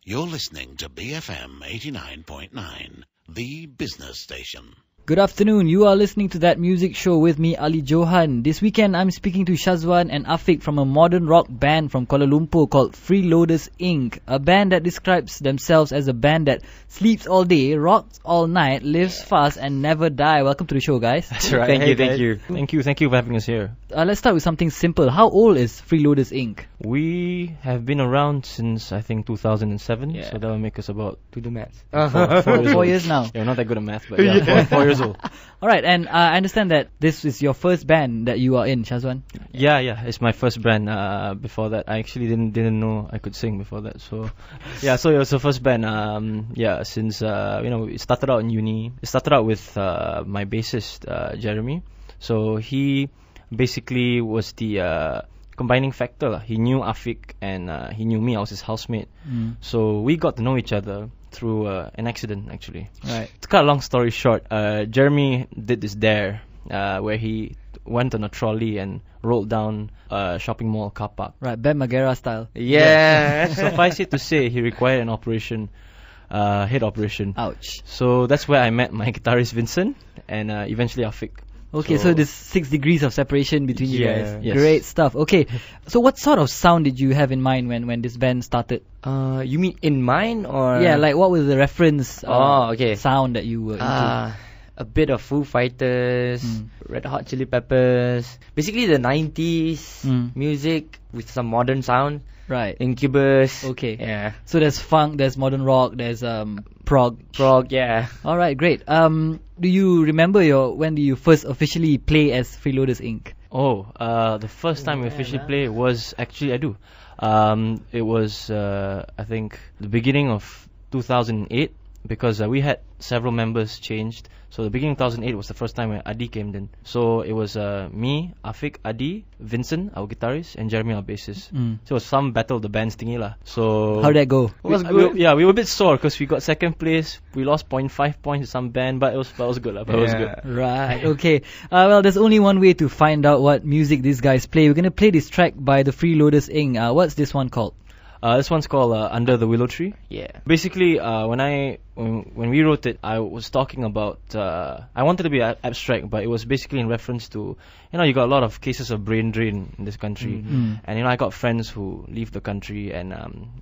You're listening to BFM 89.9, the business station. Good afternoon, you are listening to That Music Show with me, Ali Johan. This weekend I'm speaking to Shazwan and Afiq from a modern rock band from Kuala Lumpur called Freeloaders Inc. A band that describes themselves as a band that sleeps all day, rocks all night, lives fast and never die. Welcome to the show, guys. That's right. Thank you for having us here. Let's start with something simple. How old is Freeloaders Inc? We have been around since I think 2007, so that will make us about to do maths. 4 years now. Yeah, not that good at math, but yeah, 4 years old. Alright, and I understand that this is your first band that you are in, Shazwan. Yeah, it's my first band. Before that, I actually didn't know I could sing before that. So, so it was the first band. Since it started out in uni. It started out with my bassist Jeremy. So he basically was the combining factor. He knew Afiq and he knew me. I was his housemate. So we got to know each other through an accident, actually. Right. To cut a long story short, Jeremy did this dare where he went on a trolley and rolled down a shopping mall car park. Right, Ben Margera style. Yeah. Suffice it to say, he required an operation, head operation. Ouch. So that's where I met my guitarist Vincent and eventually Afiq. Okay, so there's 6 degrees of separation between you guys. Yes. Great stuff. Okay, so what sort of sound did you have in mind when this band started? You mean in mind or? Yeah, like what was the reference sound that you were into? A bit of Foo Fighters, Red Hot Chili Peppers. Basically the 90s music with some modern sound. Right. Incubus. Okay. Yeah. So there's funk, there's modern rock, there's prog. Prog, yeah. Alright, great. Do you remember when do you first officially play as Freeloaders Inc? The first time we officially played was actually, I do. It was, I think, the beginning of 2008 because we had several members changed. So the beginning of 2008 was the first time when Adi came in. So it was me, Afiq, Adi, Vincent, our guitarist, and Jeremy, our bassist. So it was some battle of the bands thingy lah. So how did that go? It was good. We were a bit sore because we got second place. We lost 0.5 points to some band, but it was good lah. It was good. Right. Okay. Well, there's only one way to find out what music these guys play. We're gonna play this track by the Freeloaders Inc. What's this one called? This one's called Under the Willow Tree. Yeah. Basically, when we wrote it, I was talking about I wanted to be abstract, but it was basically in reference to you got a lot of cases of brain drain in this country, and I got friends who leave the country and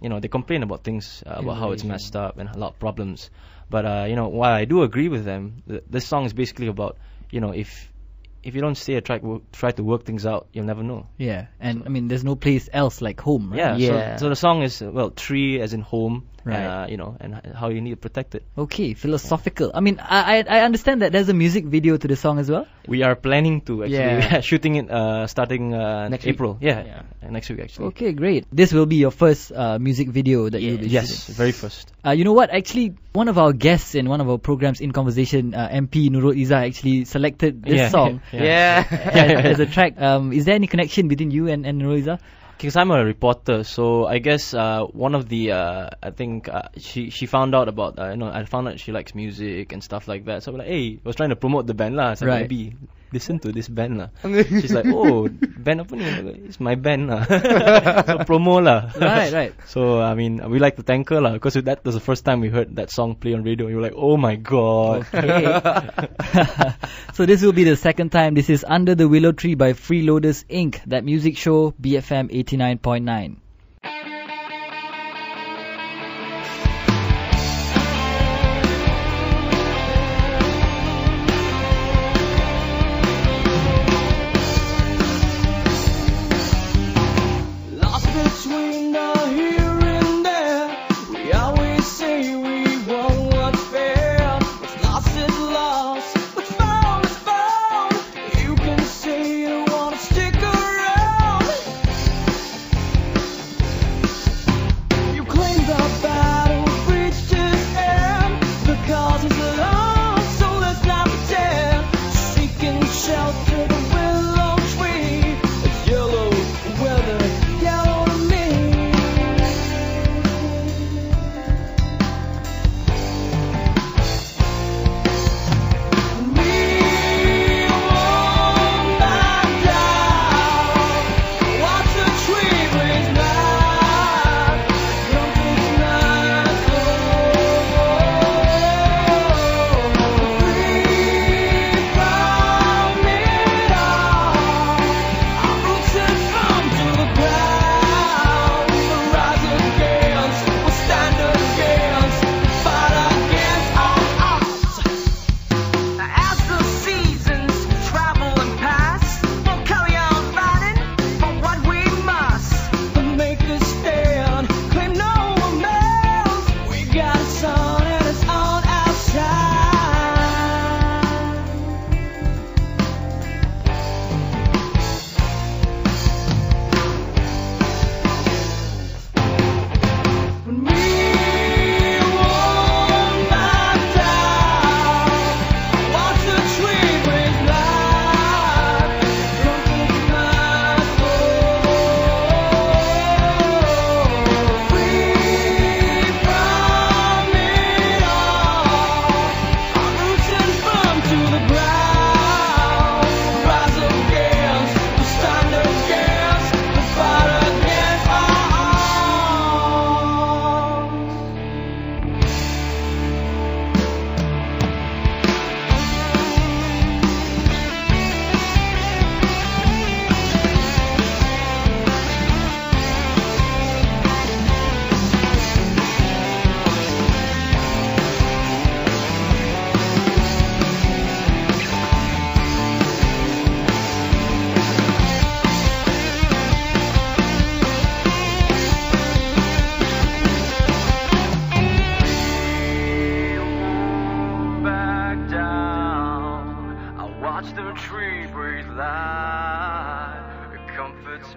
they complain about things about how it's messed up and a lot of problems. But while I do agree with them, this song is basically about if you don't stay try to work things out, you'll never know. Yeah, and I mean, there's no place else like home, right? Yeah. So the song is tree as in home, right? And how you need to protect it. Okay, philosophical. I mean, I understand that there's a music video to the song as well. We are planning to actually shooting it starting next April. Week. Yeah, next week actually. Okay, great. This will be your first music video that you'll be shooting. Yes, very first. You know what? Actually, one of our guests in one of our programs in conversation, MP Nurul Izzah, actually selected this song. As a track. Is there any connection between you and Nurul Izzah? Because I'm a reporter, so I guess one of the I think she found out about I found out she likes music and stuff like that. So I'm like, hey, I was trying to promote the band lah. So maybe listen to this band lah. She's like, oh, band apa ni? It's my band lah. So promo lah. Right. So I mean, we like to thank her lah because that was the first time we heard that song play on radio. We were like, oh my god. Okay. So this will be the second time. This is Under the Willow Tree by Freeloaders Inc. That music show, BFM 89.9.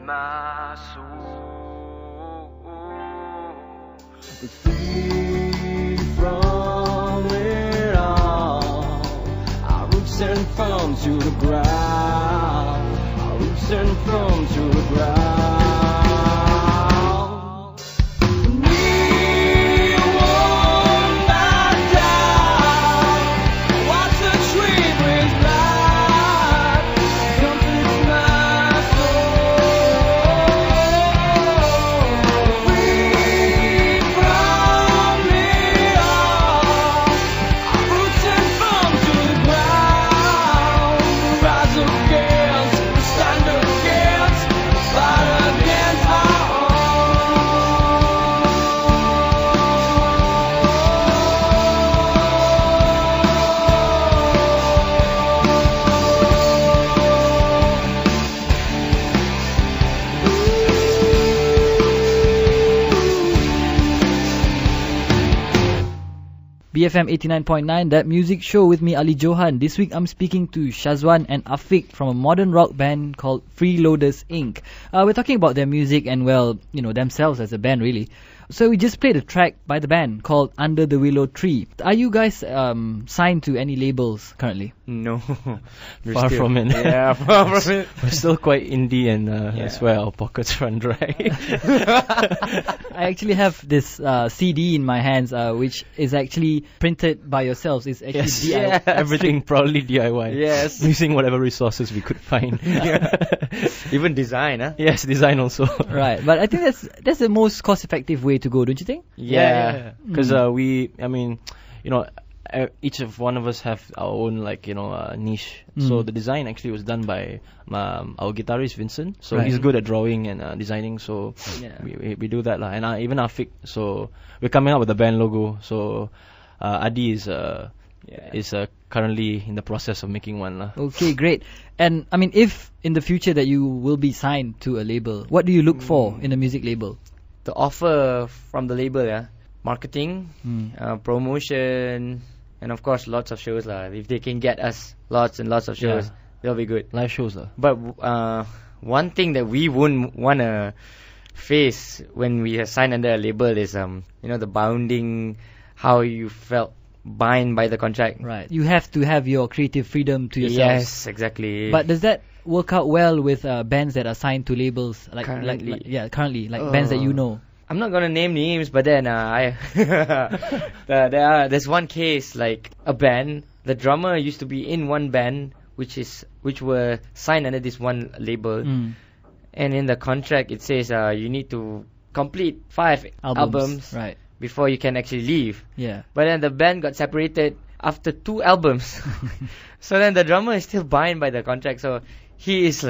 my soul. But free from it all, our roots and from to the ground, our roots and from to the ground. BFM 89.9, that music show with me, Ali Johan. This week I'm speaking to Shazwan and Afiq from a modern rock band called Freeloaders Inc. We're talking about their music and, well, you know, themselves as a band, really. So we just played a track by the band called Under the Willow Tree. Are you guys signed to any labels currently? No. Far from it. Yeah, far from it. We're still quite indie, and that's where our pockets run dry. I actually have this CD in my hands, which is actually printed by yourselves. It's actually Yes. DIY. Yes. Everything probably DIY. Yes. Using whatever resources we could find. Even design, huh? Yes, design also. Right, but I think that's the most cost-effective way to go, don't you think? Yeah. Because each of one of us have our own, niche. So the design actually was done by our guitarist Vincent. So Right. he's good at drawing and designing. So Yeah. we do that lah. And even Afiq. So we're coming up with the band logo. So Adi is currently in the process of making one lah. Okay, great. And I mean, if in the future that you will be signed to a label, what do you look for in a music label? The offer from the label, marketing, promotion, and of course lots of shows lah. If they can get us lots and lots of shows, Yeah. they'll be good. Live shows lah. But one thing that we wouldn't wanna face when we are signed under a label is the bounding, how you felt bind by the contract. Right. You have to have your creative freedom to yourself. Yes, exactly. But does that work out well with bands that are signed to labels Currently. currently bands that you know? I'm not gonna name names, but then there's one case, like a band. The drummer used to be in one band, which were signed under this one label, and in the contract it says you need to complete 5 albums Right. before you can actually leave. Yeah. But then the band got separated after 2 albums, so then the drummer is still bound by the contract. So he is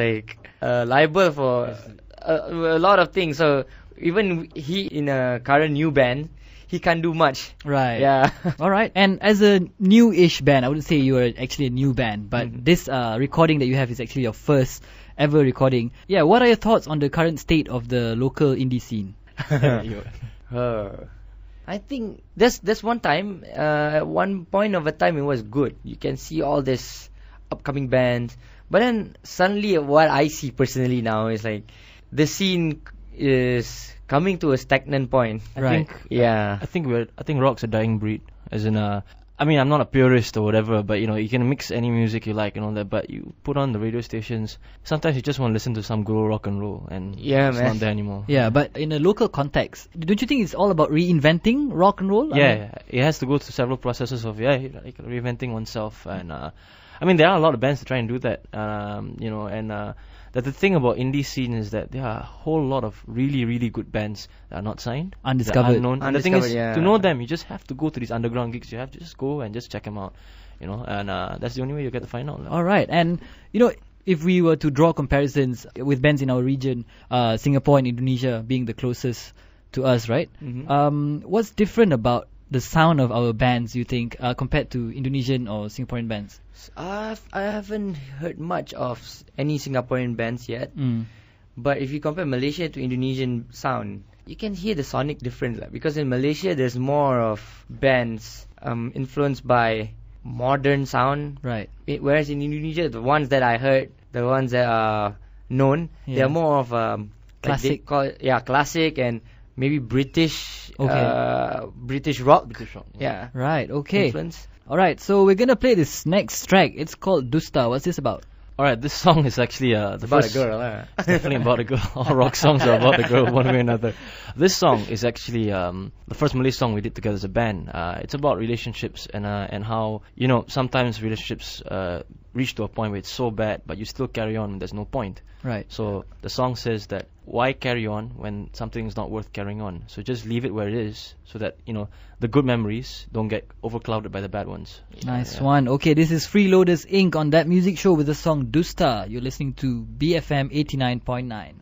liable for a lot of things. So even he in a current new band, he can't do much. Right. Yeah. All right. And as a new-ish band, I wouldn't say you are actually a new band, but this recording that you have is actually your first ever recording. Yeah. What are your thoughts on the current state of the local indie scene? I think there's one time, at one point of a time, it was good. You can see all this upcoming bands, but then suddenly what I see personally now is the scene is coming to a stagnant point. Right. I think rock's a dying breed. As in, I'm not a purist or whatever, but you can mix any music you like and all that. But you put on the radio stations, sometimes you just want to listen to some good old rock and roll, and it's not there anymore. Yeah, but in a local context, don't you think it's all about reinventing rock and roll? It has to go through several processes of reinventing oneself, and there are a lot of bands that try and do that, that the thing about indie scene is that there are a whole lot of really, really good bands that are not signed, Undiscovered. unknown. And the thing is, yeah. to know them, you just have to go to these underground gigs. You have to just go and just check them out, and that's the only way you get to find out. All right. And if we were to draw comparisons with bands in our region, Singapore and Indonesia being the closest to us, right? What's different about the sound of our bands, you think, compared to Indonesian or Singaporean bands? I haven't heard much of any Singaporean bands yet. But if you compare Malaysia to Indonesian sound, you can hear the sonic difference. Because in Malaysia, there's more of bands influenced by modern sound. Right. Whereas in Indonesia, the ones that I heard, the ones that are known, they're more of Classic. Classic and maybe British British rock. British rock. Yeah. Right, okay. Influence. Alright, so we're gonna play this next track. It's called Dusta. What's this about? Alright, this song is actually the About first. a girl, It's definitely about a girl. All rock songs are about a girl, one way or another. This song is actually the first Malay song we did together as a band. It's about relationships and how sometimes relationships reach to a point where it's so bad, but you still carry on when there's no point. Right. So the song says that why carry on when something's not worth carrying on? So just leave it where it is, so that the good memories don't get overclouded by the bad ones. Nice one. Okay, this is Freeloaders Inc on That Music Show with the song Dusta. You're listening to BFM 89.9.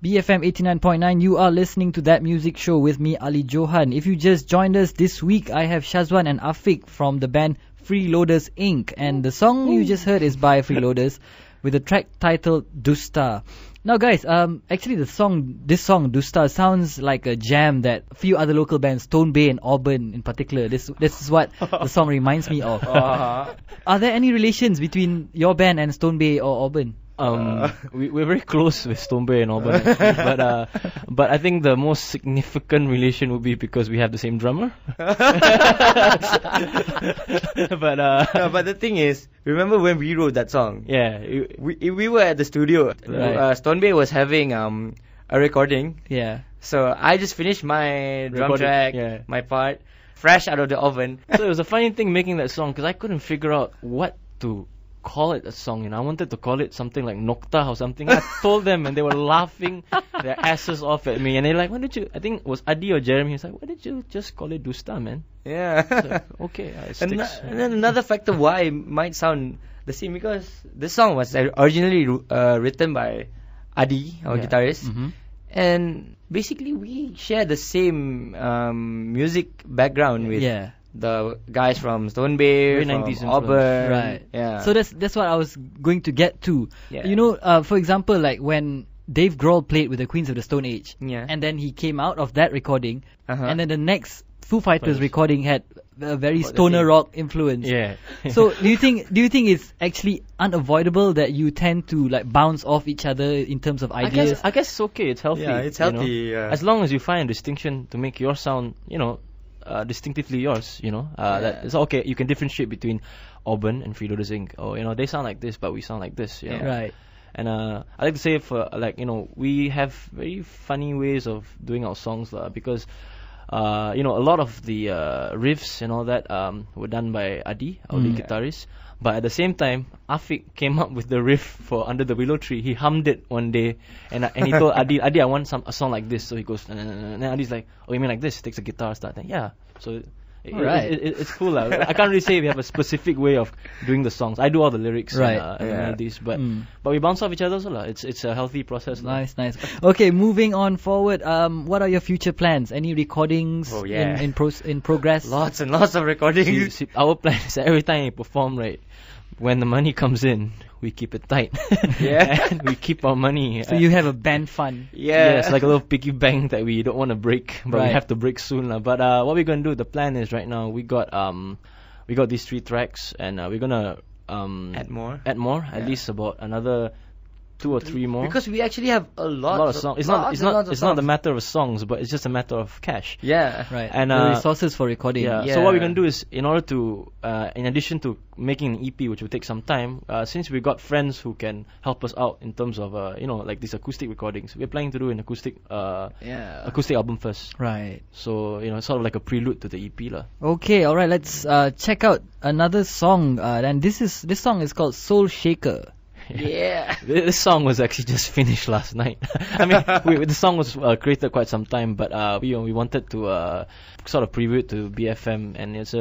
BFM 89.9, you are listening to That Music Show with me, Ali Johan. If you just joined us this week, I have Shazwan and Afiq from the band Freeloaders Inc. And the song you just heard is by Freeloaders with a track titled Dusta. Now guys, actually this song Dusta sounds like a jam that a few other local bands, Stone Bay and Auburn in particular, this is what the song reminds me of. Are there any relations between your band and Stone Bay or Auburn? We're very close with Stone Bay and Auburn, actually. But I think the most significant relation would be because we have the same drummer. But the thing is, remember when we wrote that song? Yeah, we were at the studio. Right. Stone Bay was having a recording. Yeah. So I just finished my drum Recording, track, yeah. my part, fresh out of the oven. So it was a funny thing making that song because I couldn't figure out what to call it a song. You know, I wanted to call it something like Nokta or something. I told them and they were laughing their asses off at me. And they're like, why did you? I think it was Adi or Jeremy. He's like, why did you just call it Dusta, man? Yeah. Like, okay, it sticks. And then another factor why it might sound the same, because this song was originally written by Adi, our guitarist, Mm-hmm. and basically we share the same music background with the guys from Stone Bay, Very from 90s Auburn. influence. Right. Yeah. So that's what I was going to get to. Yeah. You know, for example, like when Dave Grohl played with the Queens of the Stone Age, Yeah. and then he came out of that recording, Uh-huh. and then the next Foo Fighters Fighters. recording had a very About the stoner same. rock influence. Yeah. So do you think it's actually unavoidable that you tend to like bounce off each other in terms of ideas? I guess it's okay. It's healthy. Yeah, it's you know. healthy. Yeah. As long as you find a distinction to make your sound, you know, distinctively yours. You know, that it's okay. You can differentiate between Auburn and Freeloaders Inc. Or you know, they sound like this, but we sound like this. You know? Right. And I like to say for like you know, we have very funny ways of doing our songs because. You know, a lot of the riffs and all that were done by Adi, our lead guitarist. But at the same time, Afiq came up with the riff for Under the Willow Tree. He hummed it one day, and he told Adi, I want a song like this. So he goes, and Adi's like, oh, you mean like this? Takes a guitar, start. Yeah. So it's cool. I can't really say we have a specific way of doing the songs. I do all the lyrics and the melodies, but we bounce off each other also. It's a healthy process. Nice. Okay, moving on forward. What are your future plans? Any recordings Oh, yeah. in progress? Lots and lots of recordings. See, our plan is that every time we perform, right, when the money comes in, we keep it tight. Yeah. And we keep our money. So you have a band fund. Yeah. It's like a little piggy bank that we don't want to break, but Right. we have to break soon. But what we're going to do, the plan is right now, we got these 3 tracks, and we're going to Add more. at least about another 2 or 3 more. Because we actually have a lot of songs. It's not the matter of songs, but it's just a matter of cash. Yeah. Right. And, the resources for recording. Yeah. So what we're gonna do is, in order to, in addition to making an EP, which will take some time, since we got friends who can help us out in terms of, you know, like these acoustic recordings, we're planning to do an acoustic album first. Right. So you know, it's sort of like a prelude to the EP, lah. Okay, alright, let's check out another song. And this song is called Soul Shaker. Yeah. This song was actually just finished last night. I mean, the song was created quite some time, but we wanted to sort of preview it to BFM, and it's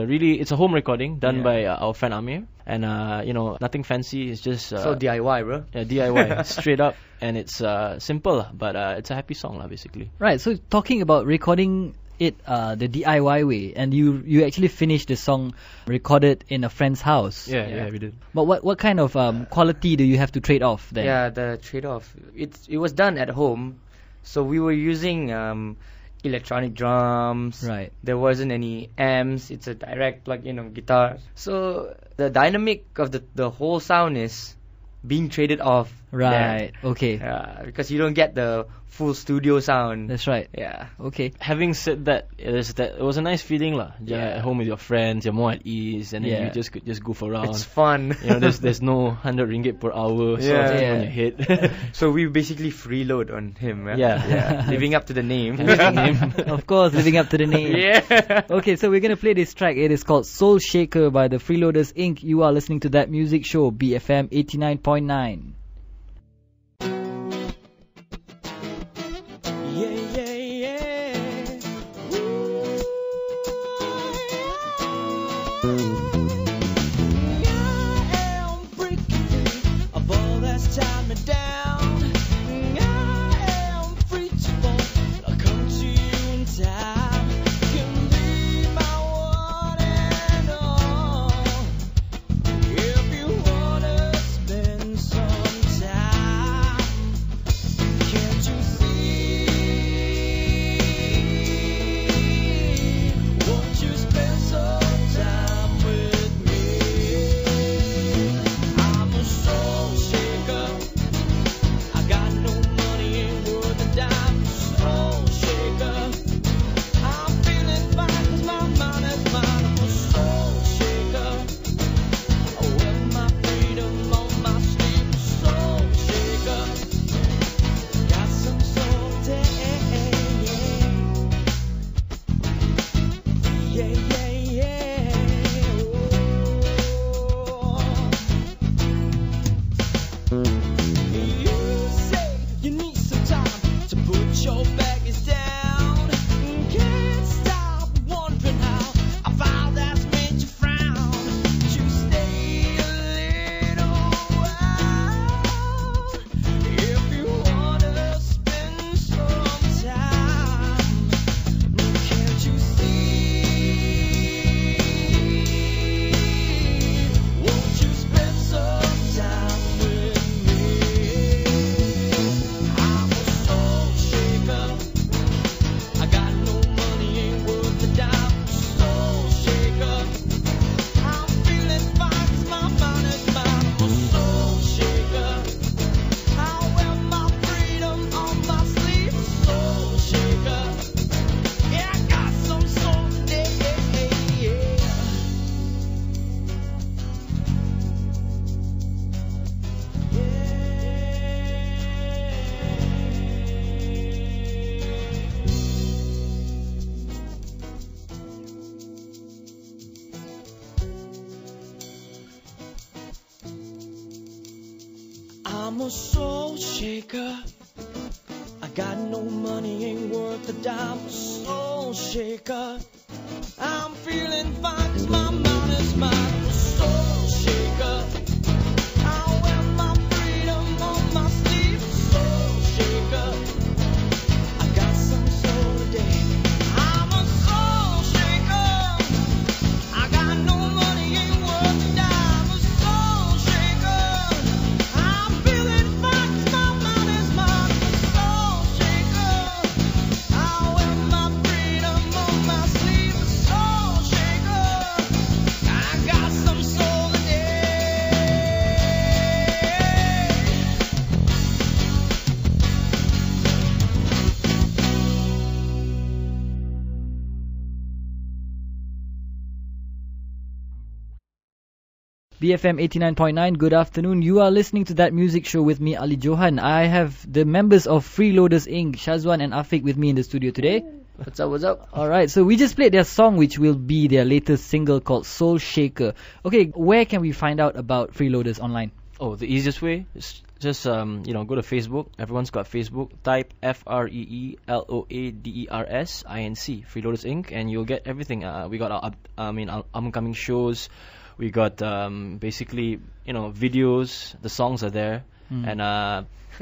a home recording done by our friend Amir, and you know, nothing fancy. It's just So DIY, bro. Yeah, DIY, straight up, and it's simple, but it's a happy song, basically. Right, so talking about recording it the DIY way, and you actually finished the song recorded in a friend's house. Yeah, we did. But what kind of quality do you have to trade off then? Yeah, the trade-off. It was done at home, so we were using electronic drums. Right. There wasn't any amps. It's a direct plug-in of guitar. So the dynamic of the whole sound is being traded off. Right. Okay. Yeah, because you don't get the full studio sound. That's right. Yeah. Okay. Having said that, it was a nice feeling, lah. Yeah. At home with your friends, you're more at ease, and then you just goof around. It's fun. You know, there's no 100 ringgit per hour sort of thing on your head. So we basically freeload on him. Yeah. Living up to the name. Of course, living up to the name. Yeah. Okay, so we're gonna play this track. It is called Soul Shaker by the Freeloaders Inc. You are listening to That Music Show, BFM 89.9. Time me down. I am shaker. I got no money, ain't worth a dime. A soul shaker. I'm feeling fine 'cause my mind is mine. A soul shaker. I wear my freedom on my sleeve. A soul shaker. I got some soul today. I'm a soul shaker. I got no money, ain't worth a dime. A soul shaker. I'm feeling fine 'cause my mind is mine. A soul shaker. I wear my freedom on my sleeve. A soul shaker. I got some soul today. BFM 89.9, good afternoon. You are listening to That Music Show with me, Ali Johan. I have the members of Freeloaders Inc, Shazwan and Afiq, with me in the studio today. What's up, what's up? Alright, so we just played their song, which will be their latest single called Soul Shaker. Okay, where can we find out about Freeloaders online? Oh, the easiest way is just go to Facebook. Everyone's got Facebook. Type FREELOADERS INC, Freeloaders Inc, and you'll get everything. We got our upcoming shows. We got basically videos. The songs are there, and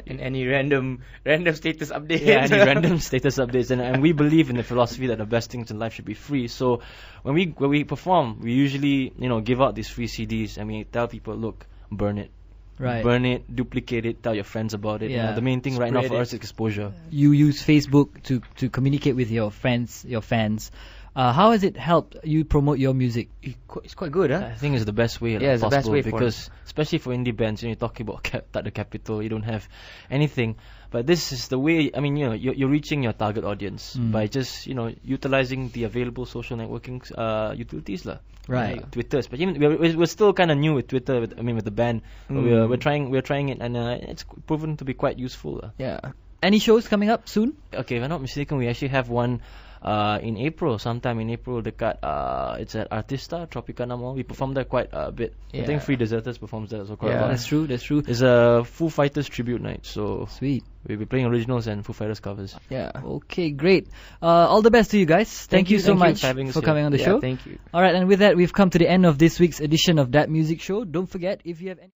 And any random status updates. yeah, any random status updates. And we believe in the philosophy that the best things in life should be free. So when we perform, we usually give out these free CDs, and we tell people, look, burn it. Right. Burn it, duplicate it, tell your friends about it. Yeah. The main thing right now Spread for it. us is exposure. You use Facebook to communicate with your friends, your fans. How has it helped you promote your music? It's quite good, huh? I think it's the best way Yeah, it's the best possible way for because especially for indie bands, you're talking about at the capital, you don't have anything. But this is the way. I mean, you're reaching your target audience by just utilizing the available social networking utilities, lah. Right. Twitter, especially. We're still kind of new with Twitter. With the band, but we're trying it, and it's proven to be quite useful, lah. Yeah. Any shows coming up soon? Okay, if I'm not mistaken, we actually have one in April, sometime in April, dekat it's at Artista Tropicana Mall. We performed there quite a bit. I think Yeah. Free Deserters performs there as well quite a Yeah. lot. That's true. It's a Foo Fighters tribute night, so Sweet. we'll be playing originals and Foo Fighters covers. Yeah. Okay, great. All the best to you guys. Thank you so Thank you much for having us for here. coming on the Yeah, show. thank you. Alright, and with that, we've come to the end of this week's edition of That Music Show. Don't forget, if you have any